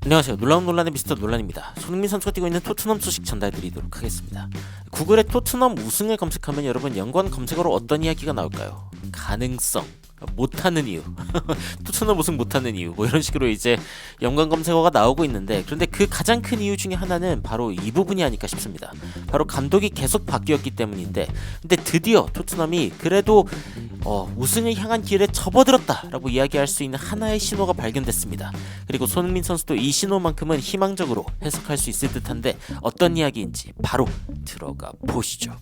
안녕하세요. 놀라운 논란의 미스터 논란입니다. 손흥민 선수가 뛰고 있는 토트넘 소식 전달드리도록 하겠습니다. 구글에 토트넘 우승을 검색하면 여러분 연관 검색어로 어떤 이야기가 나올까요? 가능성, 못하는 이유, 토트넘 우승 못하는 이유, 뭐 이런 식으로 이제 연관 검색어가 나오고 있는데, 그런데 그 가장 큰 이유 중에 하나는 바로 이 부분이 아닐까 싶습니다. 바로 감독이 계속 바뀌었기 때문인데, 근데 드디어 토트넘이 그래도 우승을 향한 길에 접어들었다라고 이야기할 수 있는 하나의 신호가 발견됐습니다. 그리고 손흥민 선수도 이 신호만큼은 희망적으로 해석할 수 있을 듯한데 어떤 이야기인지 바로 들어가 보시죠.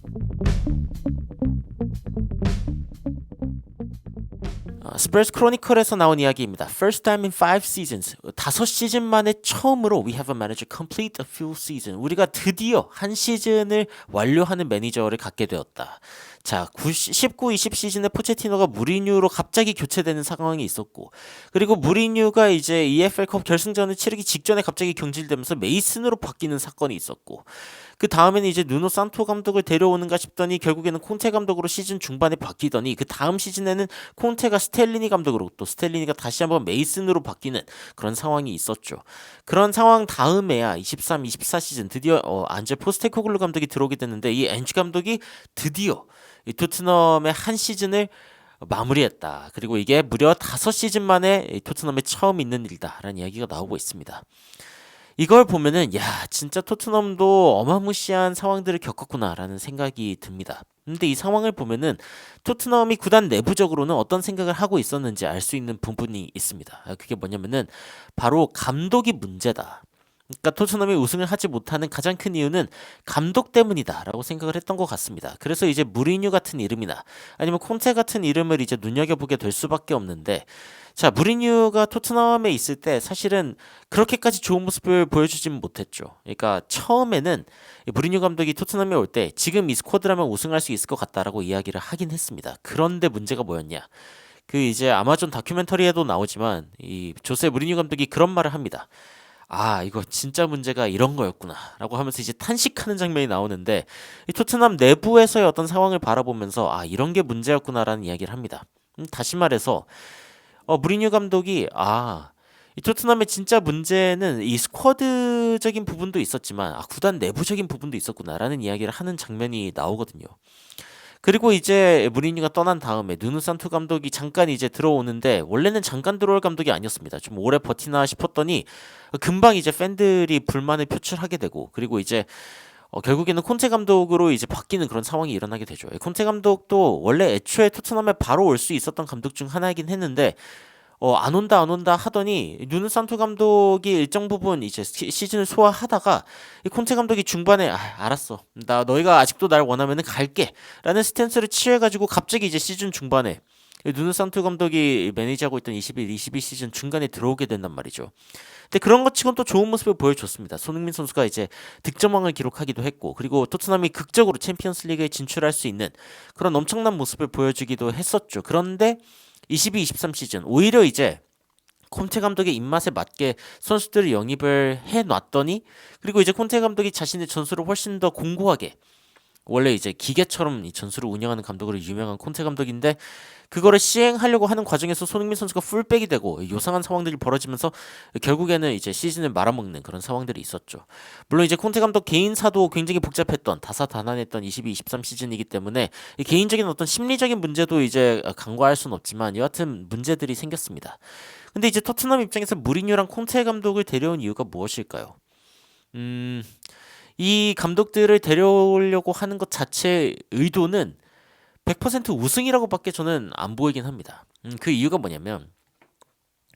스퍼스 크로니클에서 나온 이야기입니다. First time in 5 seasons. 5시즌 만에 처음으로 We have a manager complete a full season. 우리가 드디어 한 시즌을 완료하는 매니저를 갖게 되었다. 자, 19-20 시즌에 포체티노가 무리뉴로 갑자기 교체되는 상황이 있었고, 그리고 무리뉴가 이제 EFL컵 결승전을 치르기 직전에 갑자기 경질되면서 메이슨으로 바뀌는 사건이 있었고, 그 다음에는 이제 누노 산토 감독을 데려오는가 싶더니 결국에는 콘테 감독으로 시즌 중반에 바뀌더니 그 다음 시즌에는 콘테가 스텔리니 감독으로 또 스텔리니가 다시 한번 메이슨으로 바뀌는 그런 상황이 있었죠. 그런 상황 다음에야 23-24 시즌 드디어 안제 포스테코글루 감독이 들어오게 됐는데, 이 엔지 감독이 드디어 이 토트넘의 한 시즌을 마무리했다. 그리고 이게 무려 5시즌 만에 이 토트넘에 처음 있는 일이다라는 이야기가 나오고 있습니다. 이걸 보면은 야, 진짜 토트넘도 어마무시한 상황들을 겪었구나라는 생각이 듭니다. 근데 이 상황을 보면은 토트넘이 구단 내부적으로는 어떤 생각을 하고 있었는지 알 수 있는 부분이 있습니다. 그게 뭐냐면은 바로 감독이 문제다. 그러니까 토트넘이 우승을 하지 못하는 가장 큰 이유는 감독 때문이다라고 생각을 했던 것 같습니다. 그래서 이제 무리뉴 같은 이름이나 아니면 콘테 같은 이름을 이제 눈여겨보게 될 수밖에 없는데, 자, 무리뉴가 토트넘에 있을 때 사실은 그렇게까지 좋은 모습을 보여주진 못했죠. 그러니까 처음에는 무리뉴 감독이 토트넘에 올 때 지금 이 스쿼드라면 우승할 수 있을 것 같다라고 이야기를 하긴 했습니다. 그런데 문제가 뭐였냐? 그 이제 아마존 다큐멘터리에도 나오지만 이 조세 무리뉴 감독이 그런 말을 합니다. 아, 이거 진짜 문제가 이런 거였구나 라고 하면서 이제 탄식하는 장면이 나오는데, 이 토트넘 내부에서의 어떤 상황을 바라보면서 아, 이런 게 문제였구나 라는 이야기를 합니다. 다시 말해서 무리뉴 감독이 이 토트넘의 진짜 문제는 이 스쿼드적인 부분도 있었지만 구단 내부적인 부분도 있었구나라는 이야기를 하는 장면이 나오거든요. 그리고 이제 무리뉴가 떠난 다음에 누누 산투 감독이 잠깐 이제 들어오는데, 원래는 잠깐 들어올 감독이 아니었습니다. 좀 오래 버티나 싶었더니 금방 이제 팬들이 불만을 표출하게 되고, 그리고 이제 결국에는 콘테 감독으로 이제 바뀌는 그런 상황이 일어나게 되죠. 콘테 감독도 원래 애초에 토트넘에 바로 올 수 있었던 감독 중 하나이긴 했는데 안 온다 하더니 누누 산투 감독이 일정 부분 이제 시즌을 소화하다가 이 콘테 감독이 중반에 알았어, 나 너희가 아직도 날 원하면은 갈게 라는 스탠스를 취해가지고 갑자기 이제 시즌 중반에 누누 산투 감독이 매니지하고 있던 21-22 시즌 중간에 들어오게 된단 말이죠. 근데 그런 것 치곤 또 좋은 모습을 보여줬습니다. 손흥민 선수가 이제 득점왕을 기록하기도 했고, 그리고 토트넘이 극적으로 챔피언스 리그에 진출할 수 있는 그런 엄청난 모습을 보여주기도 했었죠. 그런데 22-23 시즌 오히려 이제 콘테 감독의 입맛에 맞게 선수들을 영입을 해놨더니, 그리고 이제 콘테 감독이 자신의 전술을 훨씬 더 공고하게, 원래 이제 기계처럼 이 전술을 운영하는 감독으로 유명한 콘테 감독인데, 그거를 시행하려고 하는 과정에서 손흥민 선수가 풀백이 되고 요상한 상황들이 벌어지면서 결국에는 이제 시즌을 말아먹는 그런 상황들이 있었죠. 물론 이제 콘테 감독 개인사도 굉장히 복잡했던, 다사다난했던 22-23 시즌이기 때문에 이 개인적인 어떤 심리적인 문제도 이제 간과할 수는 없지만 여하튼 문제들이 생겼습니다. 근데 이제 토트넘 입장에서 무리뉴랑 콘테 감독을 데려온 이유가 무엇일까요? 이 감독들을 데려오려고 하는 것 자체의 의도는 100% 우승이라고밖에 저는 안 보이긴 합니다. 그 이유가 뭐냐면,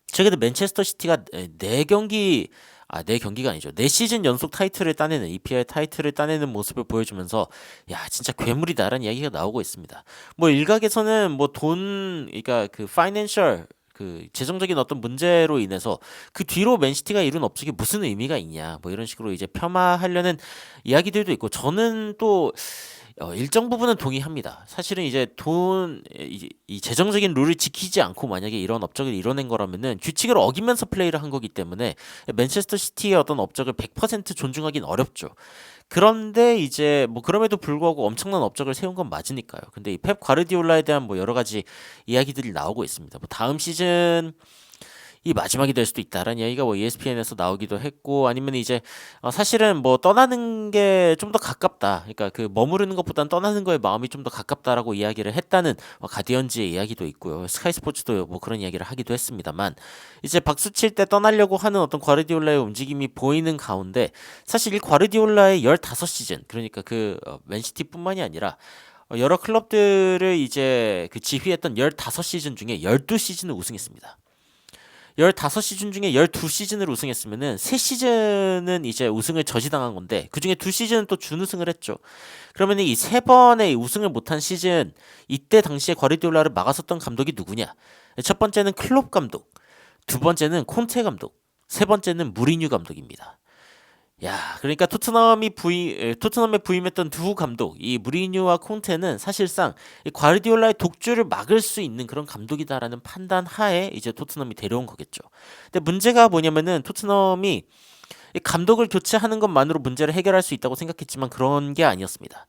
최근에 맨체스터 시티가 4경기, 4경기가 아니죠. 4시즌 연속 타이틀을 따내는, EPL 타이틀을 따내는 모습을 보여주면서 야, 진짜 괴물이다라는 이야기가 나오고 있습니다. 뭐 일각에서는 뭐 그러니까 그 파이낸셜, 그 재정적인 어떤 문제로 인해서 그 뒤로 맨시티가 이룬 업적이 무슨 의미가 있냐, 뭐 이런 식으로 이제 폄하하려는 이야기들도 있고, 저는 또 일정 부분은 동의합니다. 사실은 이제 이 재정적인 룰을 지키지 않고 만약에 이런 업적을 이뤄낸 거라면은 규칙을 어기면서 플레이를 한 거기 때문에 맨체스터 시티의 어떤 업적을 100% 존중하기는 어렵죠. 그런데 이제 뭐 그럼에도 불구하고 엄청난 업적을 세운 건 맞으니까요. 근데 이 펩 과르디올라에 대한 뭐 여러 가지 이야기들이 나오고 있습니다. 뭐 다음 시즌 이 마지막이 될 수도 있다라는 이야기가 뭐 ESPN에서 나오기도 했고 아니면 이제 사실은 뭐 떠나는 게 좀 더 가깝다. 그러니까 그 머무르는 것보단 떠나는 거에 마음이 좀 더 가깝다라고 이야기를 했다는 가디언즈의 이야기도 있고요. 스카이 스포츠도 뭐 그런 이야기를 하기도 했습니다만 이제 박수 칠 때 떠나려고 하는 어떤 과르디올라의 움직임이 보이는 가운데 사실 이 과르디올라의 15시즌 그러니까 그 맨시티뿐만이 아니라 여러 클럽들을 이제 그 지휘했던 15시즌 중에 12시즌을 우승했습니다. 15시즌 중에 12시즌을 우승했으면은 3시즌은 이제 우승을 저지당한 건데 그중에 2시즌은 또 준우승을 했죠. 그러면 이 3번의 우승을 못한 시즌 이때 당시에 과르디올라를 막았었던 감독이 누구냐? 첫 번째는 클롭 감독, 두 번째는 콘테 감독, 세 번째는 무리뉴 감독입니다. 야, 그러니까 토트넘에 부임했던 두 감독, 이 무리뉴와 콘테는 사실상 이 과르디올라의 독주를 막을 수 있는 그런 감독이다라는 판단 하에 이제 토트넘이 데려온 거겠죠. 근데 문제가 뭐냐면은 토트넘이 이 감독을 교체하는 것만으로 문제를 해결할 수 있다고 생각했지만 그런 게 아니었습니다.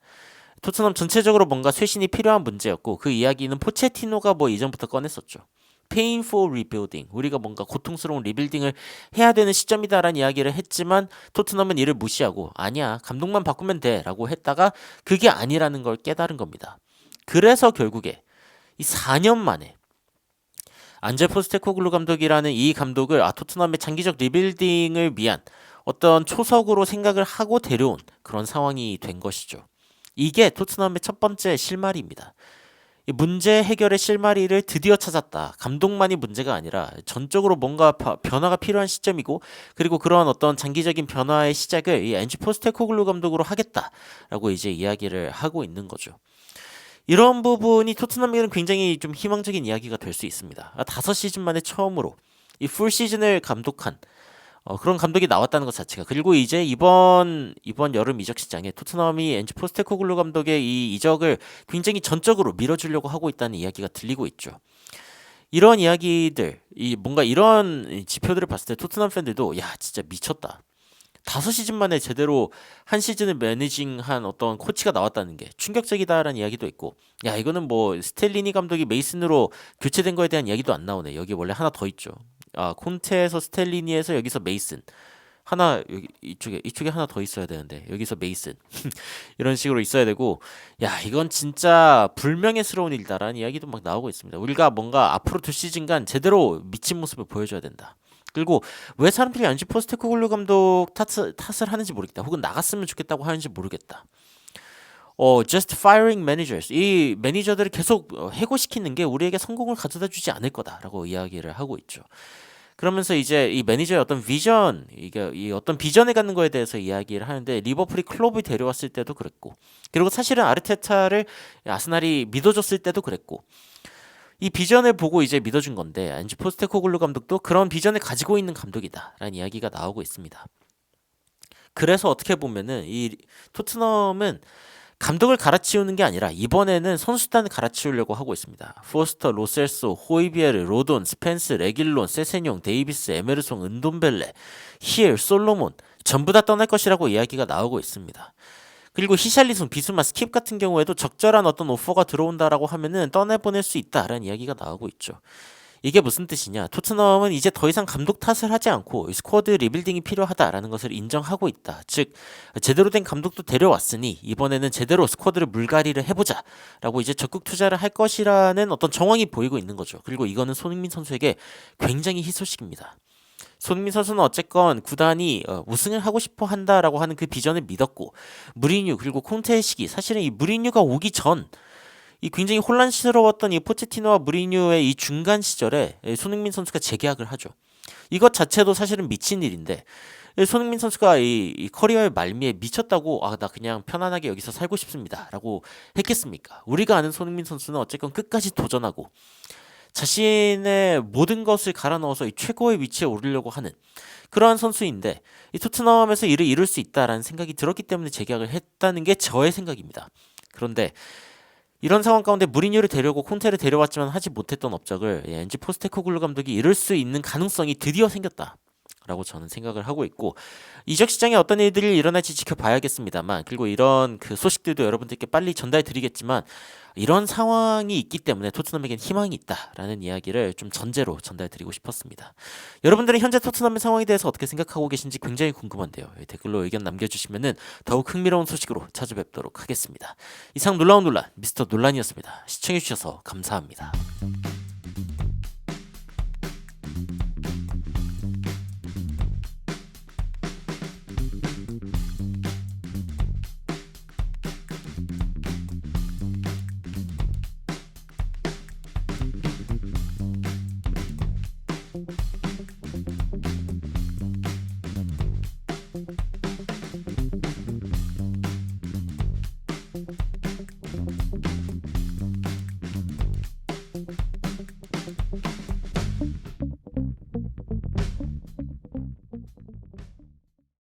토트넘 전체적으로 뭔가 쇄신이 필요한 문제였고 그 이야기는 포체티노가 뭐 이전부터 꺼냈었죠. painful rebuilding. 우리가 뭔가 고통스러운 리빌딩을 해야 되는 시점이다라는 이야기를 했지만 토트넘은 이를 무시하고 아니야 감독만 바꾸면 돼라고 했다가 그게 아니라는 걸 깨달은 겁니다. 그래서 결국에 이 4년 만에 안제 포스테코글루 감독이라는 이 감독을 토트넘의 장기적 리빌딩을 위한 어떤 초석으로 생각을 하고 데려온 그런 상황이 된 것이죠. 이게 토트넘의 첫 번째 실마리입니다. 이 문제 해결의 실마리를 드디어 찾았다. 감독만이 문제가 아니라 전적으로 뭔가 변화가 필요한 시점이고 그리고 그러한 어떤 장기적인 변화의 시작을 이 엔지 포스테코글루 감독으로 하겠다라고 이제 이야기를 하고 있는 거죠. 이런 부분이 토트넘에게는 굉장히 좀 희망적인 이야기가 될 수 있습니다. 5시즌 만에 처음으로 이 풀 시즌을 감독한 그런 감독이 나왔다는 것 자체가 그리고 이제 이번 여름 이적 시장에 토트넘이 엔지 포스테코글루 감독의 이 이적을 굉장히 전적으로 밀어주려고 하고 있다는 이야기가 들리고 있죠. 이런 이야기들, 뭔가 이런 지표들을 봤을 때 토트넘 팬들도 야 진짜 미쳤다. 5시즌 만에 제대로 한 시즌을 매니징한 어떤 코치가 나왔다는 게 충격적이다라는 이야기도 있고 야 이거는 뭐 스텔리니 감독이 메이슨으로 교체된 거에 대한 이야기도 안 나오네. 여기 원래 하나 더 있죠. 콘테에서 스텔리니에서 여기서 메이슨 하나 여기 이쪽에 하나 더 있어야 되는데 여기서 메이슨 이런 식으로 있어야 되고 야 이건 진짜 불명예스러운 일이다라는 이야기도 막 나오고 있습니다. 우리가 뭔가 앞으로 2시즌간 제대로 미친 모습을 보여줘야 된다. 그리고 왜 사람들이 안지 포스테코글루 감독 탓을 하는지 모르겠다. 혹은 나갔으면 좋겠다고 하는지 모르겠다. just firing managers. 이 매니저들을 계속 해고시키는 게 우리에게 성공을 가져다 주지 않을 거다라고 이야기를 하고 있죠. 그러면서 이제 이 매니저의 어떤 비전, 이게 이 어떤 비전에 갖는 거에 대해서 이야기를 하는데 리버풀이 클롭을 데려왔을 때도 그랬고, 그리고 사실은 아르테타를 아스날이 믿어줬을 때도 그랬고, 이 비전을 보고 이제 믿어준 건데 안지 포스테코글루 감독도 그런 비전을 가지고 있는 감독이다라는 이야기가 나오고 있습니다. 그래서 어떻게 보면은 이 토트넘은 감독을 갈아치우는 게 아니라 이번에는 선수단을 갈아치우려고 하고 있습니다. 포스터, 로셀소, 호이비에르, 로돈, 스펜스, 레길론, 세세뇽, 데이비스, 에메르송, 은돔벨레, 힐, 솔로몬 전부 다 떠날 것이라고 이야기가 나오고 있습니다. 그리고 히샬리송, 비수마, 스킵 같은 경우에도 적절한 어떤 오퍼가 들어온다라고 하면은 떠내보낼 수 있다라는 이야기가 나오고 있죠. 이게 무슨 뜻이냐? 토트넘은 이제 더 이상 감독 탓을 하지 않고 스쿼드 리빌딩이 필요하다라는 것을 인정하고 있다. 즉 제대로 된 감독도 데려왔으니 이번에는 제대로 스쿼드를 물갈이를 해보자라고 이제 적극 투자를 할 것이라는 어떤 정황이 보이고 있는 거죠. 그리고 이거는 손흥민 선수에게 굉장히 희소식입니다. 손흥민 선수는 어쨌건 구단이 우승을 하고 싶어 한다라고 하는 그 비전을 믿었고 무리뉴 그리고 콘테의 시기 사실은 이 무리뉴가 오기 전 이 굉장히 혼란스러웠던 이 포체티노와 무리뉴의 이 중간 시절에 손흥민 선수가 재계약을 하죠. 이것 자체도 사실은 미친 일인데 손흥민 선수가 이 커리어의 말미에 미쳤다고 나 그냥 편안하게 여기서 살고 싶습니다라고 했겠습니까? 우리가 아는 손흥민 선수는 어쨌건 끝까지 도전하고 자신의 모든 것을 갈아 넣어서 이 최고의 위치에 오르려고 하는 그러한 선수인데 이 토트넘에서 이를 이룰 수 있다라는 생각이 들었기 때문에 재계약을 했다는 게 저의 생각입니다. 그런데 이런 상황 가운데 무리뉴를 데려오고 콘테를 데려왔지만 하지 못했던 업적을 엔지 포스테코글루 감독이 이룰 수 있는 가능성이 드디어 생겼다. 라고 저는 생각을 하고 있고 이적 시장에 어떤 일들이 일어날지 지켜봐야겠습니다만 그리고 이런 그 소식들도 여러분들께 빨리 전달 드리겠지만 이런 상황이 있기 때문에 토트넘에겐 희망이 있다라는 이야기를 좀 전제로 전달 드리고 싶었습니다. 여러분들은 현재 토트넘의 상황에 대해서 어떻게 생각하고 계신지 굉장히 궁금한데요. 댓글로 의견 남겨주시면 더욱 흥미로운 소식으로 찾아뵙도록 하겠습니다. 이상 놀라운 논란 미스터 논란이었습니다. 시청해주셔서 감사합니다.